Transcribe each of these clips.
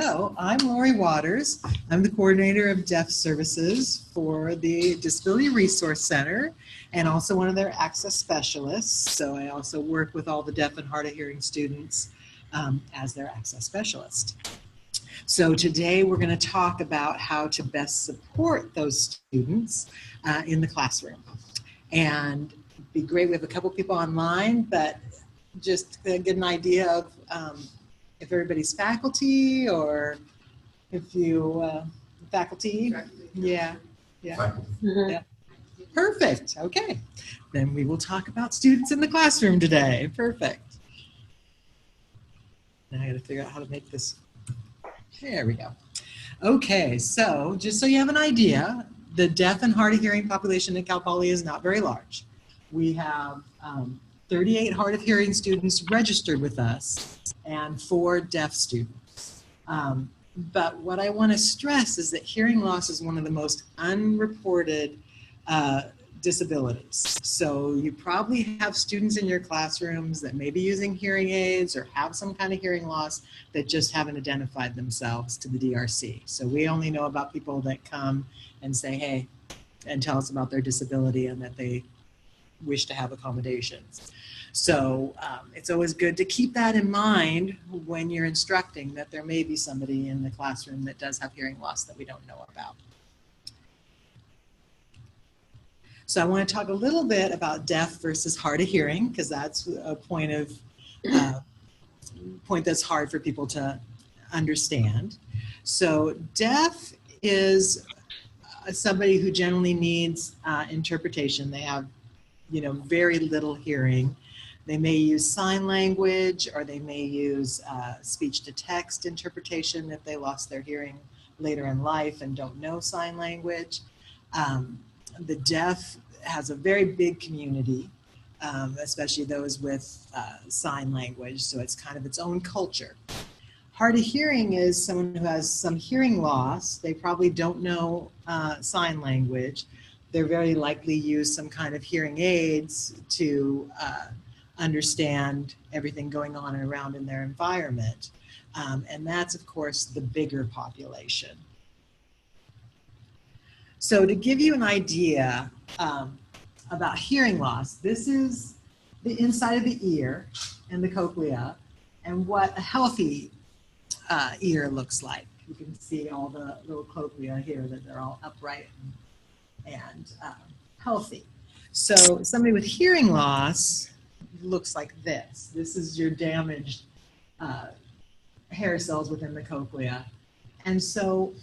So I'm Lori Waters. I'm the coordinator of deaf services for the Disability Resource Center and also one of their access specialists. So I also work with all the deaf and hard of hearing students as their access specialist. So today we're going to talk about how to best support those students in the classroom. And it'd be great, we have a couple people online, but just to get an idea of if everybody's faculty or if you, faculty? Yeah. Yeah. Perfect. Okay. Then we will talk about students in the classroom today. Perfect. Now I got to figure out how to make this. There we go. Okay, so just so you have an idea, the deaf and hard of hearing population at Cal Poly is not very large. We have 38 hard of hearing students registered with us and 4 deaf students. But what I want to stress is that hearing loss is one of the most unreported disabilities. So you probably have students in your classrooms that may be using hearing aids or have some kind of hearing loss that just haven't identified themselves to the DRC. So we only know about people that come and say, hey, and tell us about their disability and that they wish to have accommodations. So it's always good to keep that in mind when you're instructing that there may be somebody in the classroom that does have hearing loss that we don't know about. So I want to talk a little bit about deaf versus hard of hearing, because that's a point that's hard for people to understand. So deaf is somebody who generally needs interpretation. They have, very little hearing. They may use sign language, or they may use speech-to-text interpretation if they lost their hearing later in life and don't know sign language. The deaf has a very big community, especially those with sign language, so it's kind of its own culture. Hard of hearing is someone who has some hearing loss. They probably don't know sign language. They're very likely use some kind of hearing aids to understand everything going on and around in their environment. And that's, of course, the bigger population. So to give you an idea about hearing loss, this is the inside of the ear and the cochlea and what a healthy ear looks like. You can see all the little cochlea here, that they're all upright and healthy. So somebody with hearing loss looks like this. This is your damaged hair cells within the cochlea. And so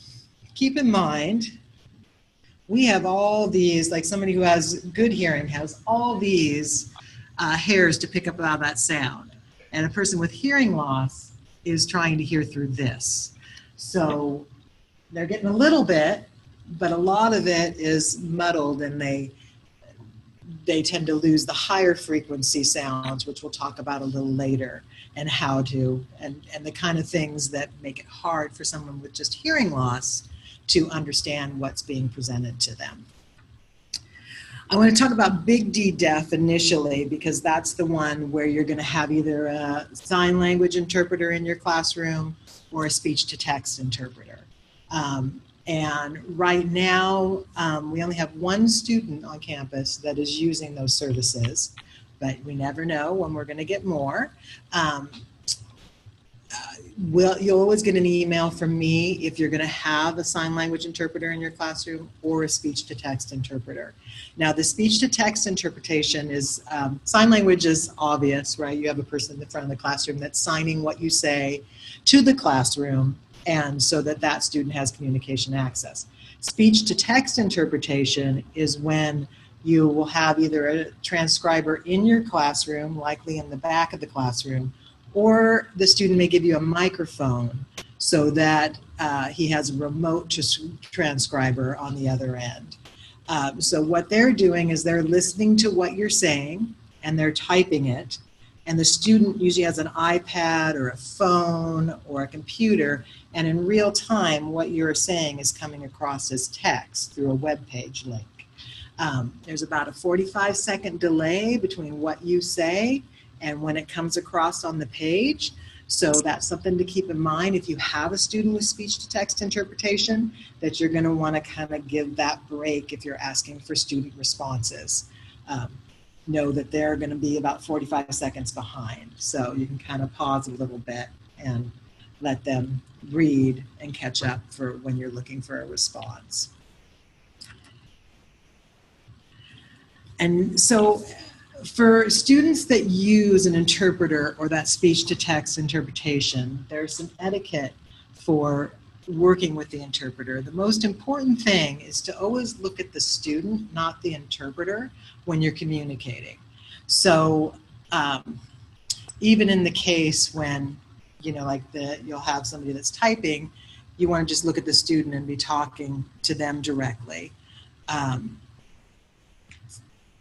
keep in mind, we have all these, like somebody who has good hearing has all these hairs to pick up all that sound. And a person with hearing loss is trying to hear through this. So they're getting a little bit, but a lot of it is muddled, and they tend to lose the higher frequency sounds, which we'll talk about a little later, and how to, and the kind of things that make it hard for someone with just hearing loss to understand what's being presented to them. I want to talk about Big D deaf initially, because that's the one where you're going to have either a sign language interpreter in your classroom or a speech-to-text interpreter. And right now, we only have 1 student on campus that is using those services, but we never know when we're going to get more. You'll always get an email from me if you're going to have a sign language interpreter in your classroom or a speech-to-text interpreter. Now, the speech-to-text interpretation is, sign language is obvious, right? You have a person in the front of the classroom that's signing what you say to the classroom, and so that student has communication access. Speech-to-text interpretation is when you will have either a transcriber in your classroom, likely in the back of the classroom, or the student may give you a microphone so that he has a remote transcriber on the other end. So what they're doing is they're listening to what you're saying and they're typing it, and the student usually has an iPad or a phone or a computer, and in real time what you're saying is coming across as text through a web page link. There's about a 45-second delay between what you say and when it comes across on the page. So that's something to keep in mind if you have a student with speech-to-text interpretation, that you're going to want to kind of give that break if you're asking for student responses. Know that they're going to be about 45 seconds behind. So you can kind of pause a little bit and let them read and catch up for when you're looking for a response. And so for students that use an interpreter or that speech-to-text interpretation, there's some etiquette for working with the interpreter. The most important thing is to always look at the student, not the interpreter, when you're communicating. So even in the case when, you know, like you'll have somebody that's typing, you want to just look at the student and be talking to them directly.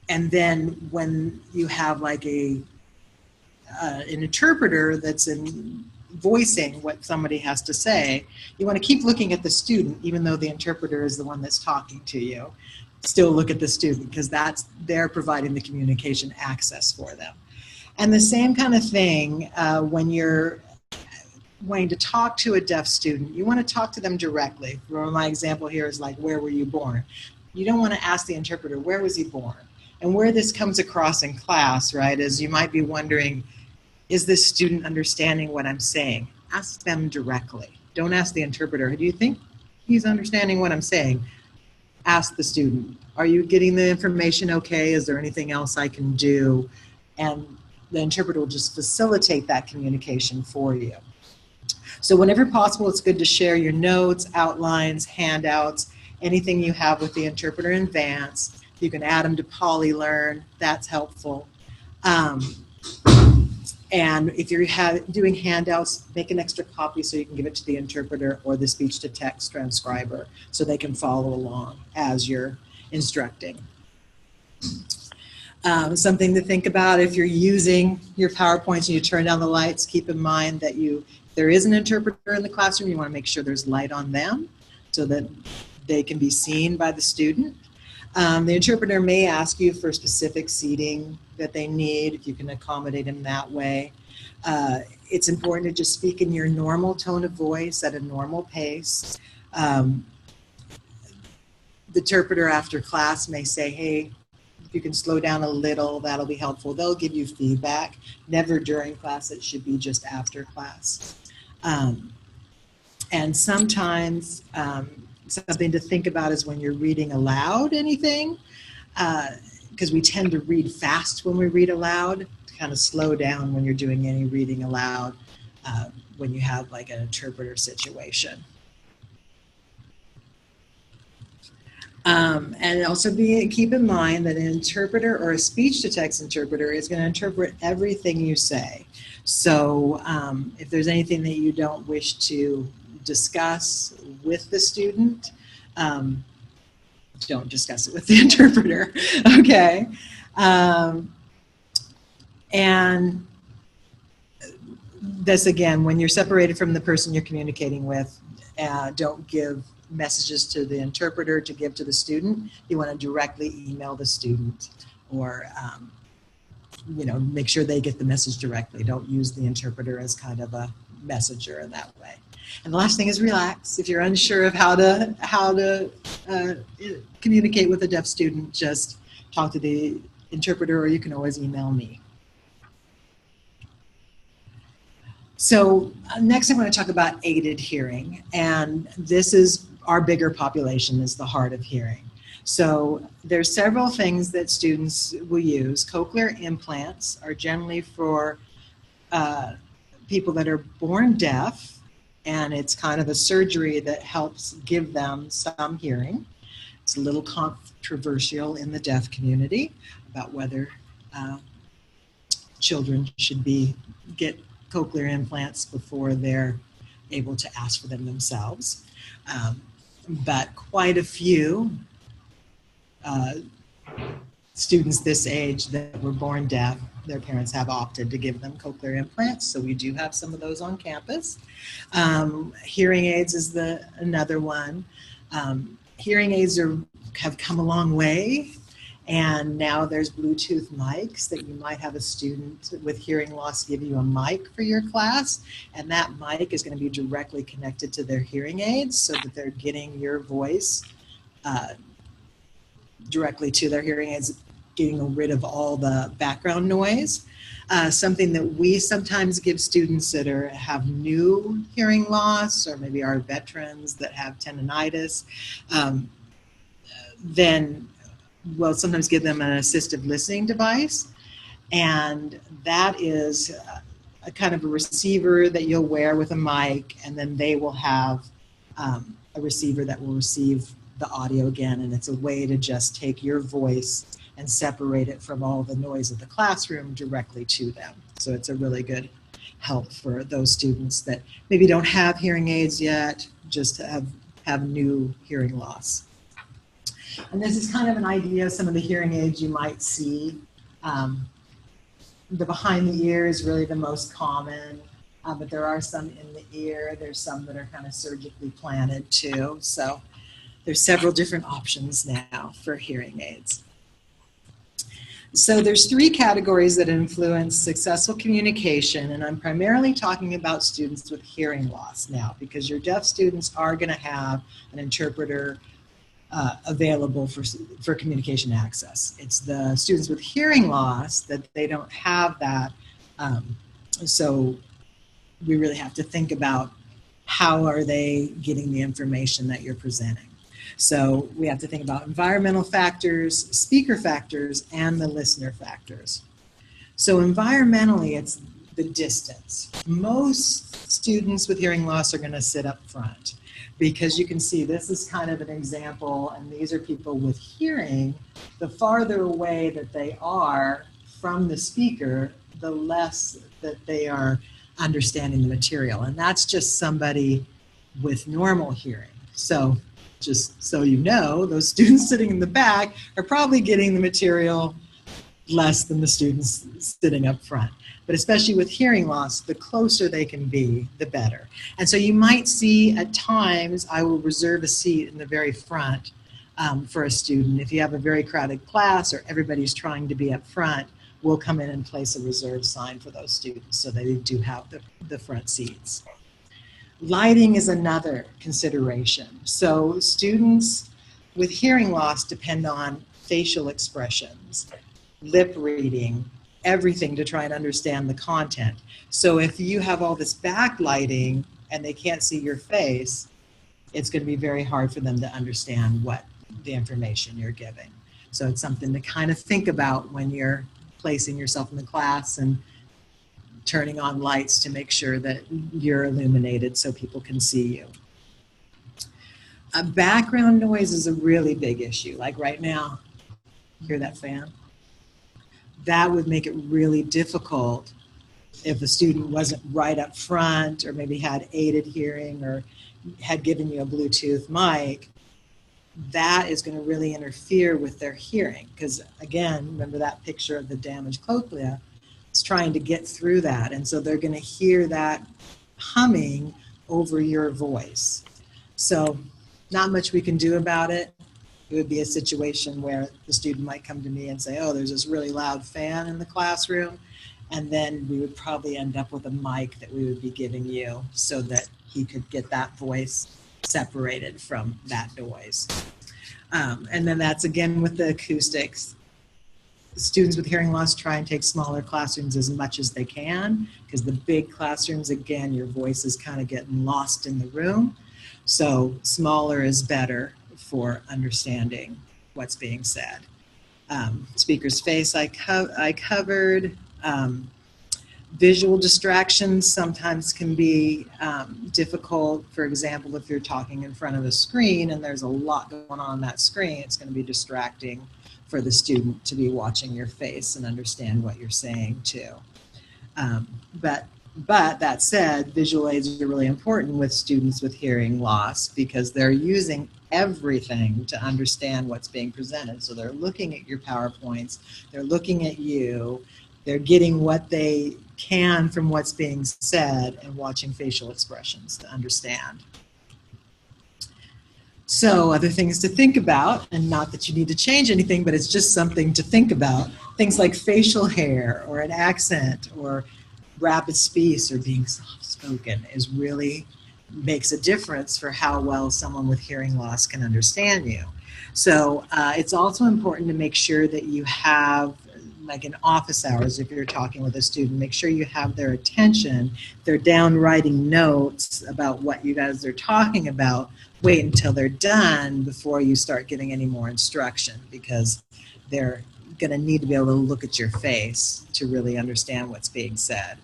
And then when you have like an interpreter that's voicing what somebody has to say, you want to keep looking at the student, even though the interpreter is the one that's talking to you. Still look at the student, because they're providing the communication access for them. And the same kind of thing when you're wanting to talk to a deaf student, you want to talk to them directly. My example here is like, where were you born? You don't want to ask the interpreter, where was he born? And where this comes across in class, right, is you might be wondering, is this student understanding what I'm saying? Ask them directly. Don't ask the interpreter, do you think he's understanding what I'm saying? Ask the student, are you getting the information okay? Is there anything else I can do? And the interpreter will just facilitate that communication for you. So whenever possible, it's good to share your notes, outlines, handouts, anything you have with the interpreter in advance. You can add them to PolyLearn, that's helpful. And if you're doing handouts, make an extra copy so you can give it to the interpreter or the speech-to-text transcriber so they can follow along as you're instructing. Something to think about if you're using your PowerPoints and you turn down the lights, keep in mind that there is an interpreter in the classroom. You want to make sure there's light on them so that they can be seen by the student. The interpreter may ask you for specific seating that they need, if you can accommodate them that way. It's important to just speak in your normal tone of voice at a normal pace. The interpreter after class may say, hey, if you can slow down a little, that'll be helpful. They'll give you feedback. Never during class, it should be just after class. And sometimes, something to think about is when you're reading aloud anything, because we tend to read fast when we read aloud, to kind of slow down when you're doing any reading aloud when you have like an interpreter situation. And also keep in mind that an interpreter or a speech-to-text interpreter is going to interpret everything you say. So if there's anything that you don't wish to discuss with the student, don't discuss it with the interpreter, okay? And this again, when you're separated from the person you're communicating with, don't give messages to the interpreter to give to the student. You want to directly email the student or you know, make sure they get the message directly. Don't use the interpreter as kind of a messenger in that way. And the last thing is relax. If you're unsure of how to communicate with a deaf student, just talk to the interpreter, or you can always email me. So next I want to talk about aided hearing, and this is our bigger population, is the hard of hearing. So there's several things that students will use. Cochlear implants are generally for people that are born deaf, and it's kind of a surgery that helps give them some hearing. It's a little controversial in the deaf community about whether children should get cochlear implants before they're able to ask for them themselves. But quite a few students this age that were born deaf, their parents have opted to give them cochlear implants, so we do have some of those on campus. Hearing aids is another one. Hearing aids have come a long way, And now there's Bluetooth mics that you might have a student with hearing loss give you a mic for your class, and that mic is going to be directly connected to their hearing aids so that they're getting your voice directly to their hearing aids, getting rid of all the background noise. Something that we sometimes give students that have new hearing loss, or maybe our veterans that have tendonitis, then we'll sometimes give them an assistive listening device. And that is a kind of a receiver that you'll wear with a mic, and then they will have a receiver that will receive the audio again. And it's a way to just take your voice and separate it from all the noise of the classroom directly to them. So it's a really good help for those students that maybe don't have hearing aids yet, just have new hearing loss. And this is kind of an idea of some of the hearing aids you might see. The behind the ear is really the most common, but there are some in the ear. There's some that are kind of surgically planted too. So there's several different options now for hearing aids. So there's 3 categories that influence successful communication, and I'm primarily talking about students with hearing loss now, because your deaf students are going to have an interpreter available for communication access. It's the students with hearing loss that they don't have that, so we really have to think about how are they getting the information that you're presenting. So we have to think about environmental factors, speaker factors, and the listener factors. So environmentally, it's the distance. Most students with hearing loss are going to sit up front, because you can see this is kind of an example, and these are people with hearing. The farther away that they are from the speaker, the less that they are understanding the material. And that's just somebody with normal hearing. So just so you know, those students sitting in the back are probably getting the material less than the students sitting up front. But especially with hearing loss, the closer they can be, the better. And so you might see at times, I will reserve a seat in the very front for a student. If you have a very crowded class or everybody's trying to be up front, we'll come in and place a reserve sign for those students so they do have the front seats. Lighting is another consideration. So students with hearing loss depend on facial expressions, lip reading, everything to try and understand the content. So if you have all this backlighting and they can't see your face, it's going to be very hard for them to understand what the information you're giving. So it's something to kind of think about when you're placing yourself in the class and turning on lights to make sure that you're illuminated so people can see you. Background noise is a really big issue. Like right now, hear that fan? That would make it really difficult if a student wasn't right up front or maybe had aided hearing or had given you a Bluetooth mic. That is going to really interfere with their hearing, because again, remember that picture of the damaged cochlea? It's trying to get through that, and so they're going to hear that humming over your voice. So not much we can do about it. It would be a situation where the student might come to me and say, oh, there's this really loud fan in the classroom, and then we would probably end up with a mic that we would be giving you so that he could get that voice separated from that noise. And then that's again with the acoustics. Students with hearing loss try and take smaller classrooms as much as they can, because the big classrooms, again, your voice is kind of getting lost in the room. So smaller is better for understanding what's being said. Speaker's face I covered. Visual distractions sometimes can be difficult. For example, if you're talking in front of a screen and there's a lot going on that screen, it's going to be distracting for the student to be watching your face and understand what you're saying too. But that said, visual aids are really important with students with hearing loss, because they're using everything to understand what's being presented. So they're looking at your PowerPoints, they're looking at you, they're getting what they can from what's being said and watching facial expressions to understand. So other things to think about, and not that you need to change anything, but it's just something to think about. Things like facial hair or an accent or rapid speech or being soft-spoken is really makes a difference for how well someone with hearing loss can understand you. So it's also important to make sure that you have, like in office hours, if you're talking with a student, make sure you have their attention. They're down writing notes about what you guys are talking about. Wait until they're done before you start giving any more instruction, because they're going to need to be able to look at your face to really understand what's being said.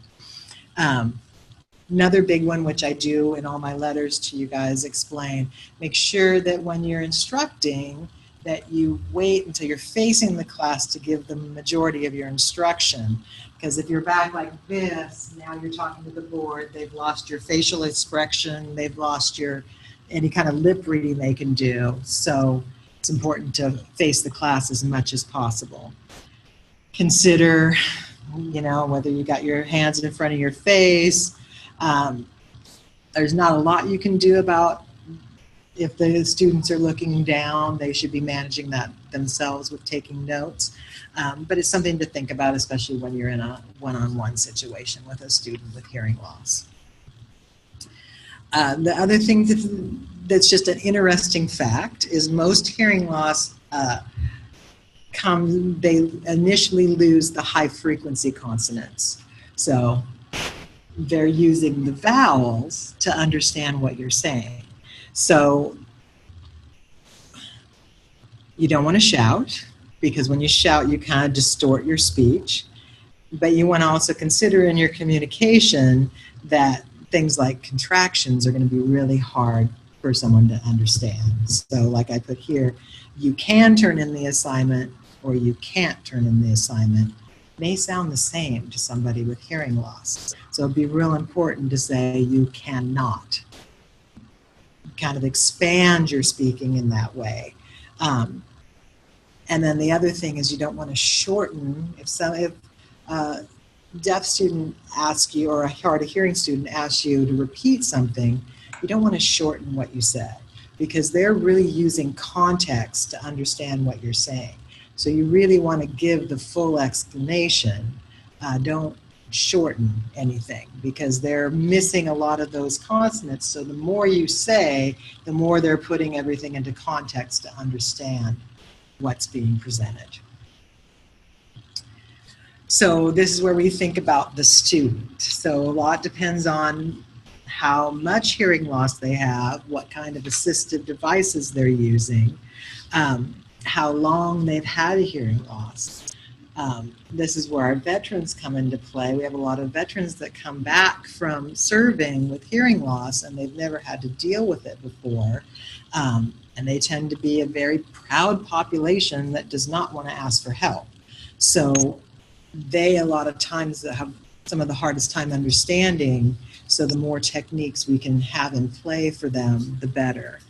Another big one, which I do in all my letters to you guys, explain, make sure that when you're instructing, that you wait until you're facing the class to give the majority of your instruction. Because if you're back like this, now you're talking to the board, they've lost your facial expression, they've lost your any kind of lip reading they can do. So it's important to face the class as much as possible. Consider, you know, whether you got your hands in front of your face. There's not a lot you can do about if the students are looking down. They should be managing that themselves with taking notes. But it's something to think about, especially when you're in a one-on-one situation with a student with hearing loss. The other thing that's just an interesting fact is most hearing loss they initially lose the high frequency consonants. So they're using the vowels to understand what you're saying. So you don't want to shout, because when you shout, you kind of distort your speech. But you want to also consider in your communication that things like contractions are going to be really hard for someone to understand. So like I put here, you can turn in the assignment or you can't turn in the assignment. May sound the same to somebody with hearing loss. So it'd be real important to say you cannot. Kind of expand your speaking in that way. And then the other thing is you don't want to shorten. If a deaf student asks you, or a hard of hearing student asks you to repeat something, you don't want to shorten what you said, because they're really using context to understand what you're saying. So you really want to give the full explanation. Don't shorten anything, because they're missing a lot of those consonants. So the more you say, the more they're putting everything into context to understand what's being presented. So this is where we think about the student. So a lot depends on how much hearing loss they have, what kind of assistive devices they're using, how long they've had a hearing loss. This is where our veterans come into play. We have a lot of veterans that come back from serving with hearing loss and they've never had to deal with it before. And they tend to be a very proud population that does not want to ask for help. So they a lot of times have some of the hardest time understanding, so the more techniques we can have in play for them, the better.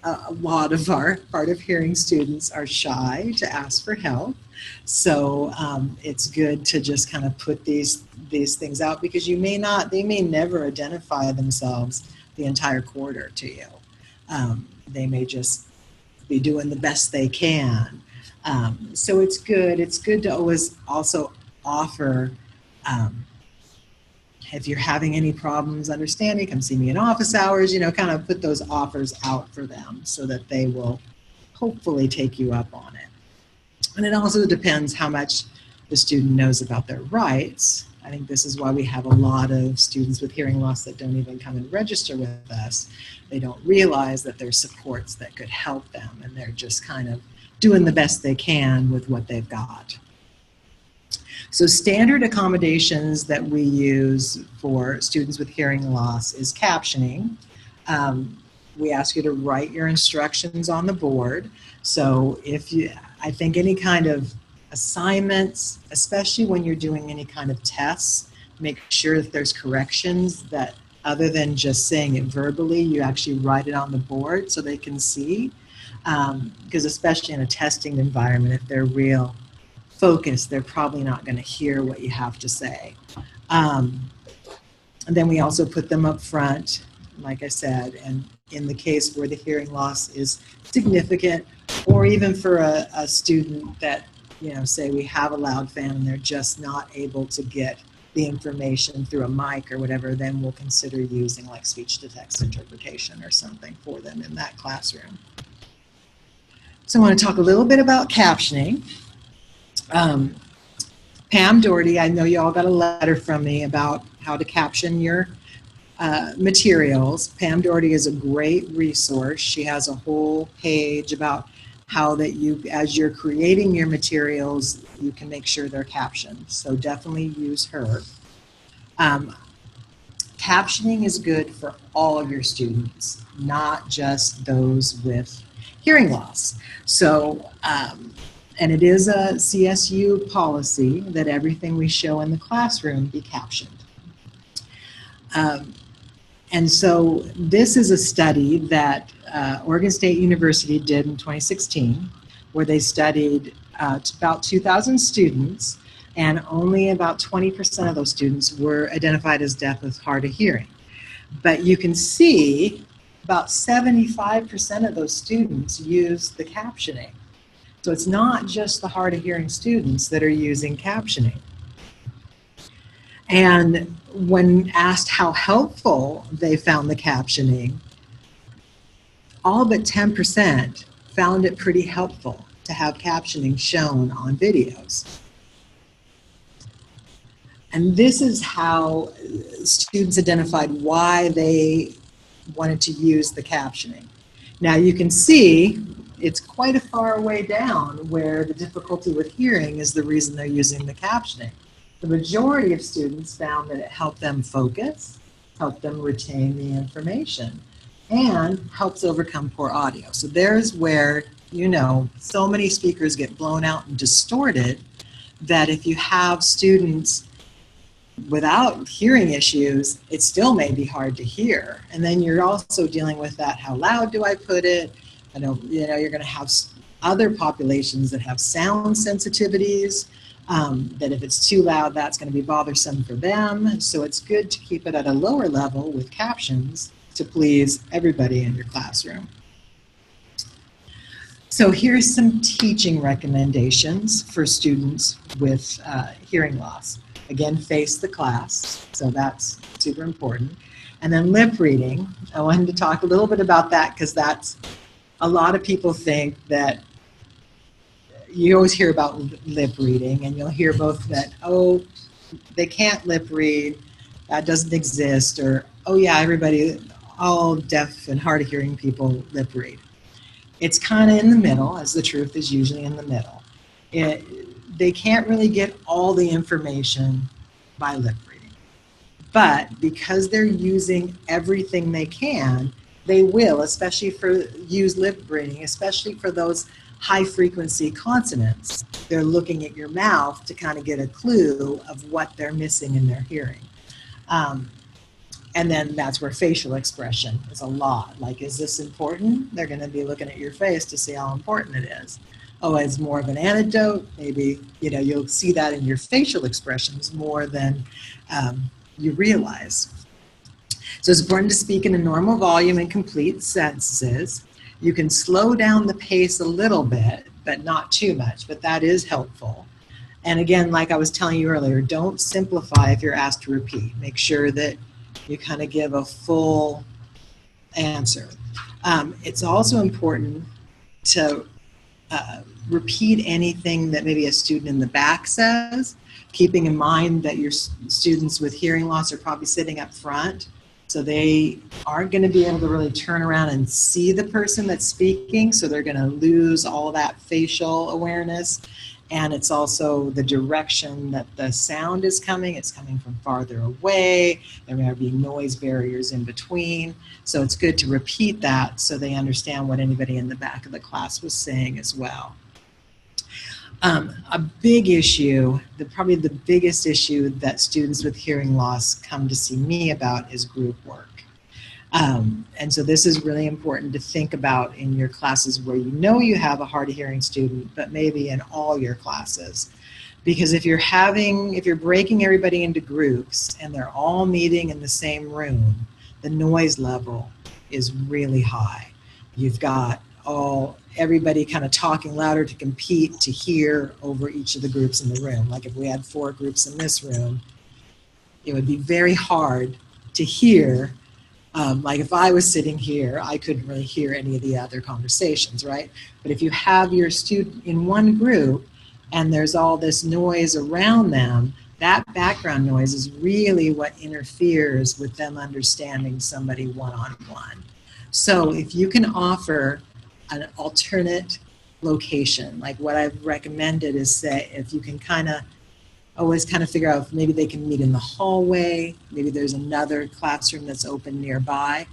A lot of our hard of hearing students are shy to ask for help. So it's good to just kind of put these things out, because they may never identify themselves the entire quarter to you. They may just be doing the best they can. So it's good to always also offer, if you're having any problems understanding, come see me in office hours, kind of put those offers out for them so that they will hopefully take you up on it. And it also depends how much the student knows about their rights. I think this is why we have a lot of students with hearing loss that don't even come and register with us. They don't realize that there's supports that could help them, and they're just kind of doing the best they can with what they've got. So standard accommodations that we use for students with hearing loss is captioning. We ask you to write your instructions on the board. So I think any kind of assignments, especially when you're doing any kind of tests, make sure that there's corrections that, other than just saying it verbally, you actually write it on the board so they can see. Because especially in a testing environment, if they're real focused, they're probably not going to hear what you have to say. And then we also put them up front, like I said, and in the case where the hearing loss is significant, or even for a student that, say we have a loud fan and they're just not able to get the information through a mic or whatever, then we'll consider using like speech-to-text interpretation or something for them in that classroom. So I want to talk a little bit about captioning. Pam Doherty, I know you all got a letter from me about how to caption your materials. Pam Doherty is a great resource. She has a whole page about how that you, as you're creating your materials, you can make sure they're captioned. So definitely use her. Captioning is good for all of your students, not just those with hearing loss. So, and it is a CSU policy that everything we show in the classroom be captioned. And so this is a study that Oregon State University did in 2016, where they studied about 2,000 students, and only about 20% of those students were identified as deaf with hard of hearing. But you can see about 75% of those students use the captioning. So it's not just the hard of hearing students that are using captioning. And when asked how helpful they found the captioning, all but 10% found it pretty helpful to have captioning shown on videos. And this is how students identified why they wanted to use the captioning. Now you can see it's quite a far way down where the difficulty with hearing is the reason they're using the captioning. The majority of students found that it helped them focus, helped them retain the information, and helps overcome poor audio. So there's where, so many speakers get blown out and distorted that if you have students without hearing issues, it still may be hard to hear. And then you're also dealing with that, how loud do I put it? I know, you're going to have other populations that have sound sensitivities, that if it's too loud, that's going to be bothersome for them. So it's good to keep it at a lower level with captions to please everybody in your classroom. So here's some teaching recommendations for students with hearing loss. Again, face the class, so that's super important. And then lip reading, I wanted to talk a little bit about that because that's, a lot of people think that, you always hear about lip reading and you'll hear both that, oh, they can't lip read, that doesn't exist, or, oh yeah, everybody, all deaf and hard of hearing people lip read. It's kind of in the middle, as the truth is usually in the middle. They can't really get all the information by lip reading. But because they're using everything they can, they will, especially use lip reading, especially for those high frequency consonants. They're looking at your mouth to kind of get a clue of what they're missing in their hearing. And then that's where facial expression is a lot. Like, is this important? They're going to be looking at your face to see how important it is. Oh, it's more of an anecdote. Maybe, you'll see that in your facial expressions more than you realize. So it's important to speak in a normal volume and complete sentences. You can slow down the pace a little bit, but not too much, but that is helpful. And again, like I was telling you earlier, don't simplify if you're asked to repeat. Make sure that you kind of give a full answer. It's also important to repeat anything that maybe a student in the back says, keeping in mind that your students with hearing loss are probably sitting up front, so they aren't going to be able to really turn around and see the person that's speaking, so they're going to lose all that facial awareness. And it's also the direction that the sound is coming. It's coming from farther away. There may be noise barriers in between. So it's good to repeat that so they understand what anybody in the back of the class was saying as well. A big issue, probably the biggest issue that students with hearing loss come to see me about is group work. And so this is really important to think about in your classes where you have a hard of hearing student, but maybe in all your classes. Because if you're breaking everybody into groups and they're all meeting in the same room, the noise level is really high. You've got everybody kind of talking louder to compete to hear over each of the groups in the room. Like if we had 4 groups in this room, it would be very hard to hear. Like if I was sitting here, I couldn't really hear any of the other conversations, right? But if you have your student in one group and there's all this noise around them, that background noise is really what interferes with them understanding somebody one-on-one. So if you can offer an alternate location, like what I've recommended is, say, if you can always figure out if maybe they can meet in the hallway, maybe there's another classroom that's open nearby,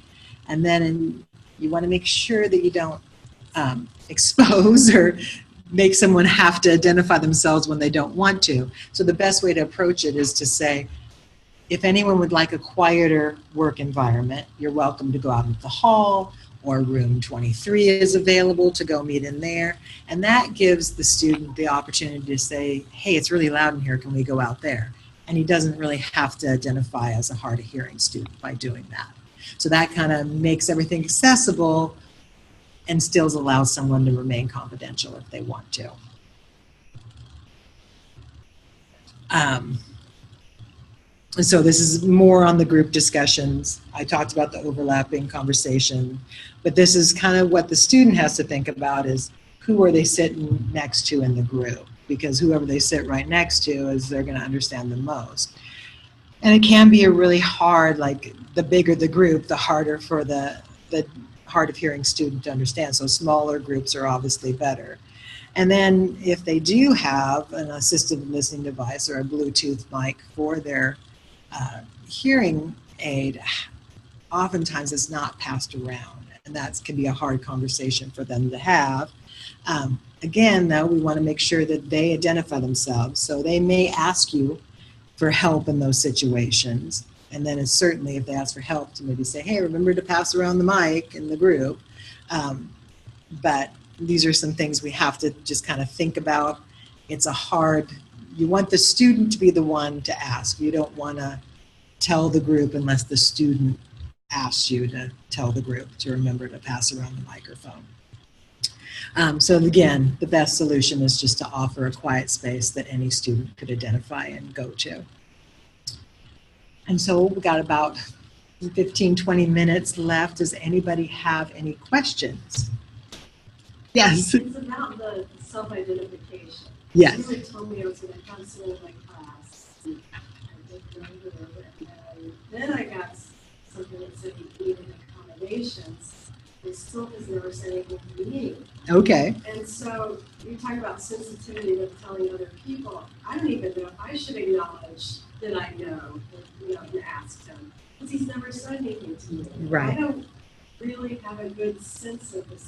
and then you want to make sure that you don't expose or make someone have to identify themselves when they don't want to. So the best way to approach it is to say, if anyone would like a quieter work environment, you're welcome to go out into the hall, or room 23 is available to go meet in there. And that gives the student the opportunity to say, hey, it's really loud in here, can we go out there? And he doesn't really have to identify as a hard of hearing student by doing that. So that kind of makes everything accessible and still allows someone to remain confidential if they want to. So this is more on the group discussions. I talked about the overlapping conversation, but this is kind of what the student has to think about is who are they sitting next to in the group? Because whoever they sit right next to is they're going to understand the most. And it can be a really hard, like the bigger the group, the harder for the hard of hearing student to understand. So smaller groups are obviously better. And then if they do have an assistive listening device or a Bluetooth mic for their hearing aid, oftentimes it's not passed around, and that can be a hard conversation for them to have. Again, though, we want to make sure that they identify themselves, so they may ask you for help in those situations, and then it's certainly if they ask for help to maybe say, hey, remember to pass around the mic in the group. But these are some things we have to just kind of think about. You want the student to be the one to ask. You don't want to tell the group unless the student asks you to tell the group to remember to pass around the microphone. So again, the best solution is just to offer a quiet space that any student could identify and go to. And so we've got about 15, 20 minutes left. Does anybody have any questions? Yes. It's about the self-identification. Yes. You had told me I was going to come to my class. And I did remember it. And then I got something that said you needed accommodations. It still has never said anything to me. Okay. And so you talk about sensitivity with telling other people. I don't even know if I should acknowledge that I know, and ask him. Because he's never said anything to me. Right. I don't really have a good sense of his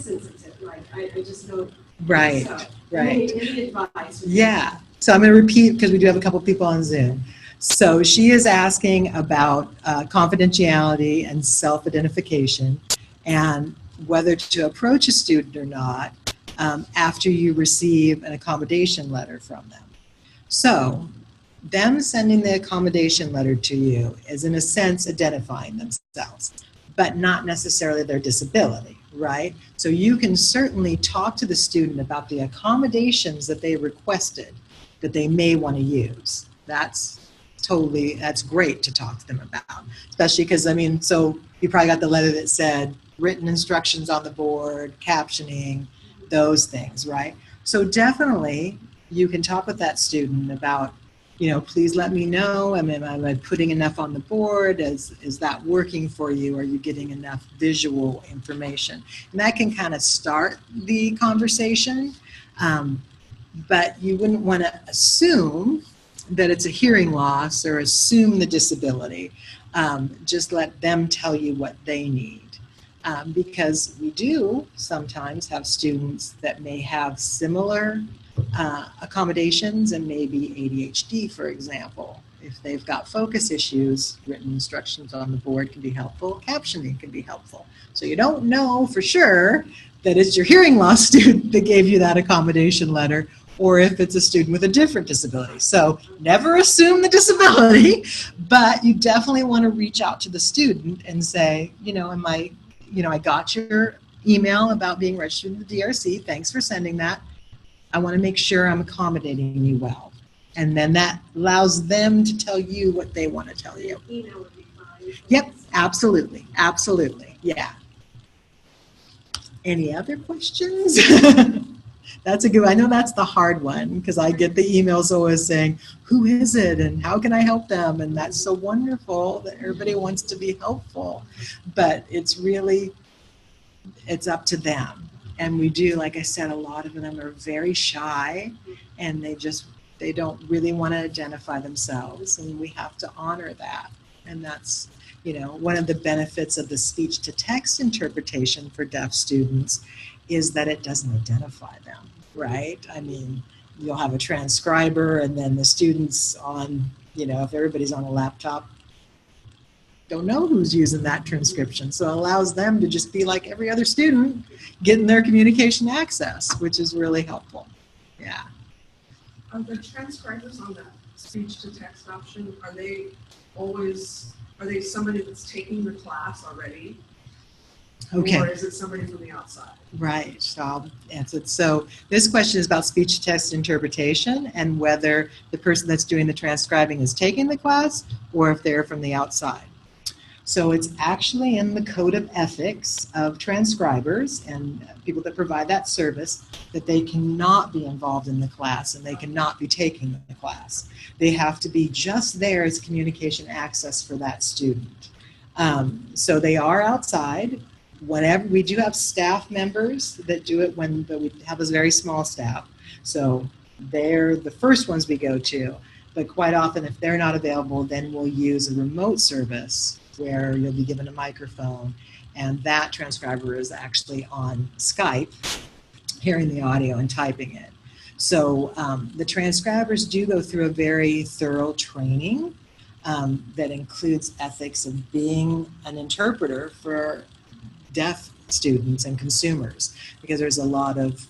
sensitive. Like, I just don't. Right, so, right. Any advice? Yeah. So I'm going to repeat because we do have a couple people on Zoom. So she is asking about confidentiality and self-identification and whether to approach a student or not after you receive an accommodation letter from them. So them sending the accommodation letter to you is in a sense identifying themselves, but not necessarily their disability, right? So you can certainly talk to the student about the accommodations that they requested that they may want to use. That's great to talk to them about, especially because, so you probably got the letter that said written instructions on the board, captioning, those things, right? So definitely you can talk with that student about, please let me know. Am I putting enough on the board? Is that working for you? Are you getting enough visual information? And that can kind of start the conversation, but you wouldn't want to assume that it's a hearing loss or assume the disability. Just let them tell you what they need. Because we do sometimes have students that may have similar accommodations and maybe ADHD, for example, If they've got focus issues, written instructions on the board can be helpful. Captioning can be helpful. So you don't know for sure that it's your hearing loss student that gave you that accommodation letter, or if it's a student with a different disability. So never assume the disability, but you definitely want to reach out to the student and say, I got your email about being registered with the DRC. Thanks for sending that. I want to make sure I'm accommodating you well. And then that allows them to tell you what they want to tell you. Email would be fine. Yep, absolutely, absolutely, yeah. Any other questions? That's a good one. I know that's the hard one because I get the emails always saying, who is it and how can I help them? And that's so wonderful that everybody wants to be helpful. But it's up to them. And we do, like I said, a lot of them are very shy and they don't really want to identify themselves, and we have to honor that. And that's, one of the benefits of the speech-to-text interpretation for deaf students is that it doesn't identify them, right? I mean, you'll have a transcriber and then the students on, if everybody's on a laptop, don't know who's using that transcription. So it allows them to just be like every other student, getting their communication access, which is really helpful. Yeah. Are the transcribers on that speech-to-text option, are they somebody that's taking the class already? Okay. Or is it somebody from the outside? Right, so I'll answer it. So this question is about speech-to-text interpretation and whether the person that's doing the transcribing is taking the class or if they're from the outside. So it's actually in the code of ethics of transcribers and people that provide that service that they cannot be involved in the class and they cannot be taking the class. They have to be just there as communication access for that student. So they are outside. Whenever we do have staff members that do it but we have a very small staff. So they're the first ones we go to. But quite often if they're not available, then we'll use a remote service where you'll be given a microphone and that transcriber is actually on Skype hearing the audio and typing it. So the transcribers do go through a very thorough training that includes ethics of being an interpreter for deaf students and consumers, because there's a lot of,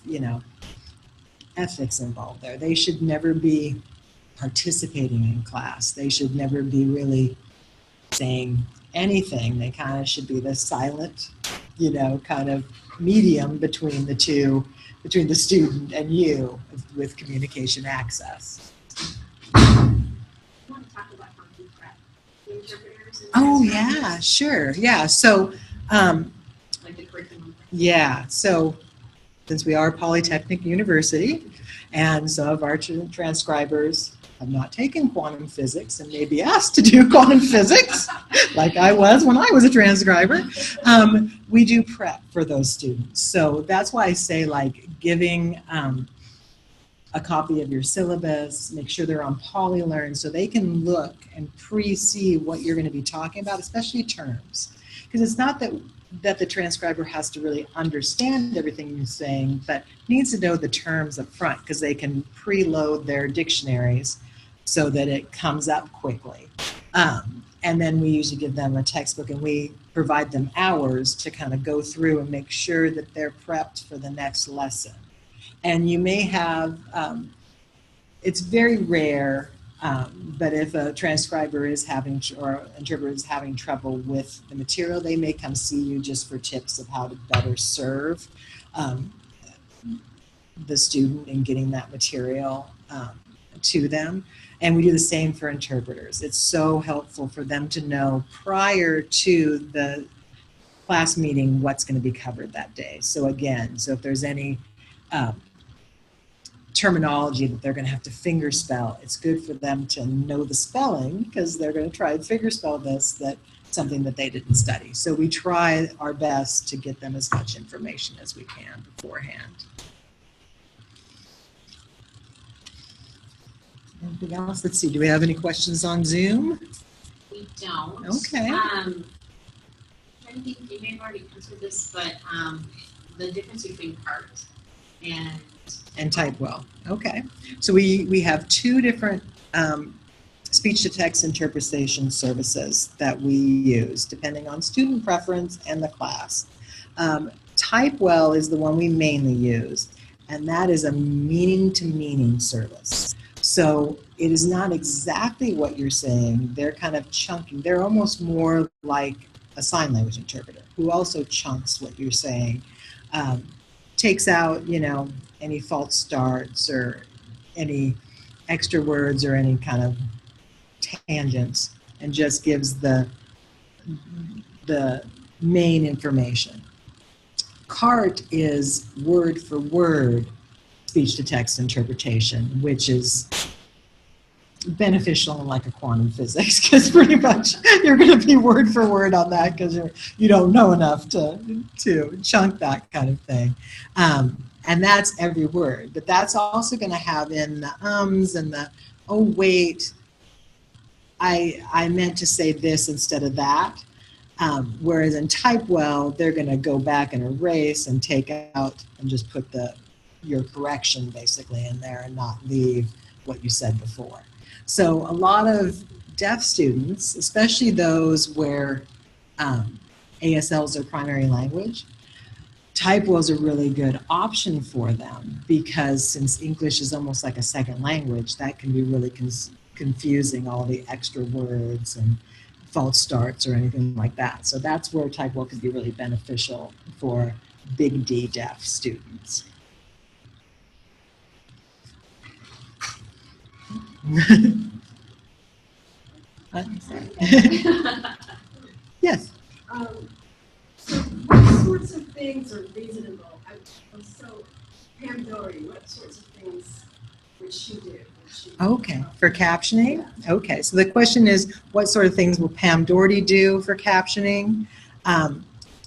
ethics involved there. They should never be participating in class. They should never be really saying anything. They kind of should be the silent, kind of medium between the two, between the student and you with communication access. I want to talk about how to prep the interpreters. Oh yeah, sure. Yeah. So like the curriculum. yeah. So since we are Polytechnic University and some of our transcribers have not taken quantum physics and may be asked to do quantum physics, like I was when I was a transcriber, we do prep for those students. So that's why I say giving a copy of your syllabus, make sure they're on PolyLearn so they can look and pre-see what you're going to be talking about, especially terms. Because it's not that the transcriber has to really understand everything you're saying, but needs to know the terms up front because they can preload their dictionaries so that it comes up quickly. And then we usually give them a textbook and we provide them hours to kind of go through and make sure that they're prepped for the next lesson. And you may have, it's very rare, but if a transcriber is having, or interpreter is having trouble with the material, they may come see you just for tips of how to better serve the student in getting that material to them. And we do the same for interpreters. It's so helpful for them to know prior to the class meeting what's going to be covered that day. So again, so if there's any terminology that they're going to have to finger spell, it's good for them to know the spelling because they're going to try and finger spell that's something that they didn't study. So we try our best to get them as much information as we can beforehand. Anything else? Let's see. Do we have any questions on Zoom? We don't. Okay. I think you may have already answered this, but the difference between part and type well. Okay. So we have two different speech-to-text interpretation services that we use, depending on student preference and the class. Typewell is the one we mainly use, and that is a meaning-to-meaning service. So it is not exactly what you're saying. They're kind of chunking. They're almost more like a sign language interpreter who also chunks what you're saying, takes out, you know, any false starts or any extra words or any kind of tangents, and just gives the main information. CART is word for word speech-to-text interpretation, which is beneficial in like a quantum physics, because pretty much you're going to be word for word on that because you don't know enough to chunk that kind of thing. And that's every word, but that's also going to have in the ums and the, oh wait, I meant to say this instead of that. Whereas in Typewell, they're going to go back and erase and take out and just put your correction basically in there and not leave what you said before. So a lot of deaf students, especially those where ASL is their primary language, Typewell is a really good option for them, because since English is almost like a second language, that can be really confusing, all the extra words and false starts or anything like that. So that's where Typewell could be really beneficial for big D deaf students. Yes. So what sorts of things are reasonable? So Pam Doherty, what sorts of things would she do? Okay, for captioning? Okay, so the question is, what sort of things will Pam Doherty do for captioning?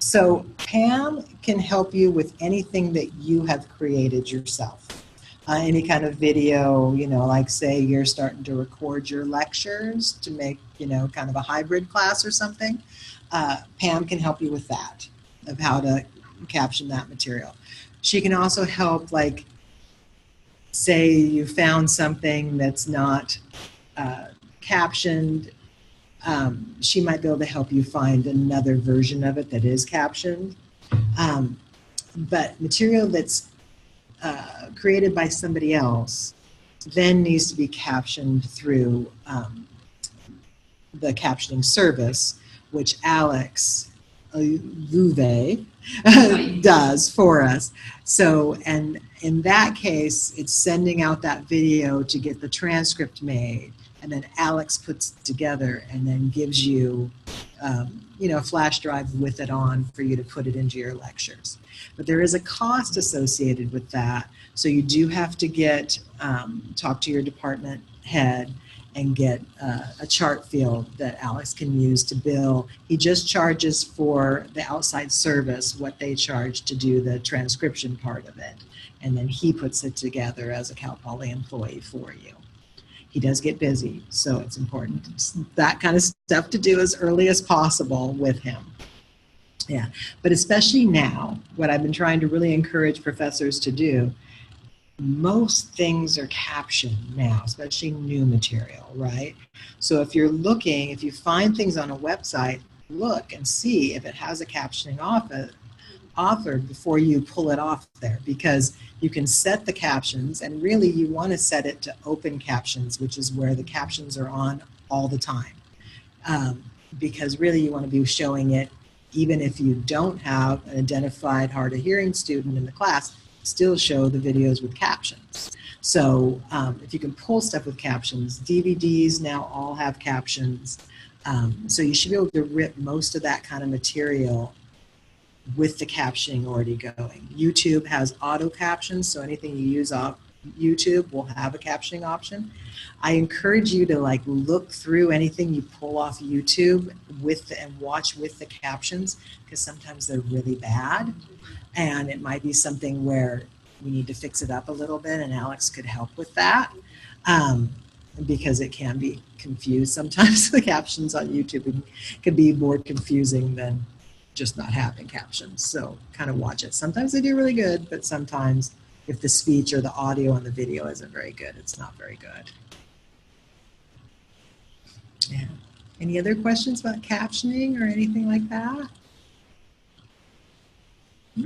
So Pam can help you with anything that you have created yourself. Any kind of video, you know, like say you're starting to record your lectures to make, you know, kind of a hybrid class or something. Pam can help you with that, of how to caption that material. She can also help, like, say you found something that's not captioned, she might be able to help you find another version of it that is captioned. But material that's created by somebody else then needs to be captioned through the captioning service, which Alex Louvet does for us. So, and in that case, it's sending out that video to get the transcript made, and then Alex puts it together and then gives you, you know, a flash drive with it on for you to put it into your lectures. But there is a cost associated with that, so you do have to get talk to your department head and get a chart field that Alex can use to bill. He just charges for the outside service what they charge to do the transcription part of it, and then he puts it together as a Cal Poly employee for you. He does get busy, so it's important. It's that kind of stuff to do as early as possible with him. Yeah, but especially now, what I've been trying to really encourage professors to do, most things are captioned now, especially new material, right? So if you're looking, if you find things on a website, look and see if it has a captioning authored before you pull it off there, because you can set the captions, and really you want to set it to open captions, which is where the captions are on all the time, because really you want to be showing it even if you don't have an identified hard of hearing student in the class, still show the videos with captions. So if you can pull stuff with captions, DVDs now all have captions, so you should be able to rip most of that kind of material with the captioning already going. YouTube has auto captions, so anything you use off YouTube will have a captioning option. I encourage you to like look through anything you pull off YouTube and watch with the captions, because sometimes they're really bad, and it might be something where we need to fix it up a little bit, and Alex could help with that, because it can be confused sometimes. The captions on YouTube can be more confusing than just not having captions, so kind of watch it. Sometimes they do really good, but sometimes if the speech or the audio on the video isn't very good, it's not very good. Any other questions about captioning or anything like that?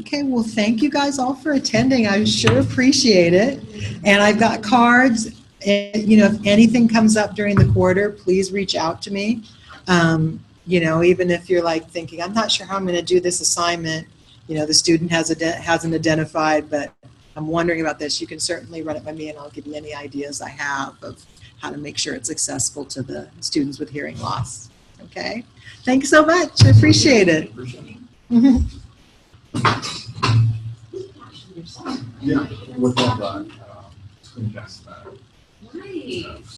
Okay, well, thank you guys all for attending. I sure appreciate it. And I've got cards. And, you know, if anything comes up during the quarter, please reach out to me. You know, even if you're like thinking, I'm not sure how I'm going to do this assignment, you know, the student hasn't identified, but I'm wondering about this, you can certainly run it by me and I'll give you any ideas I have of how to make sure it's accessible to the students with hearing loss. Okay? Thanks so much. I appreciate it. Yeah, with all that, screen cast that. Nice.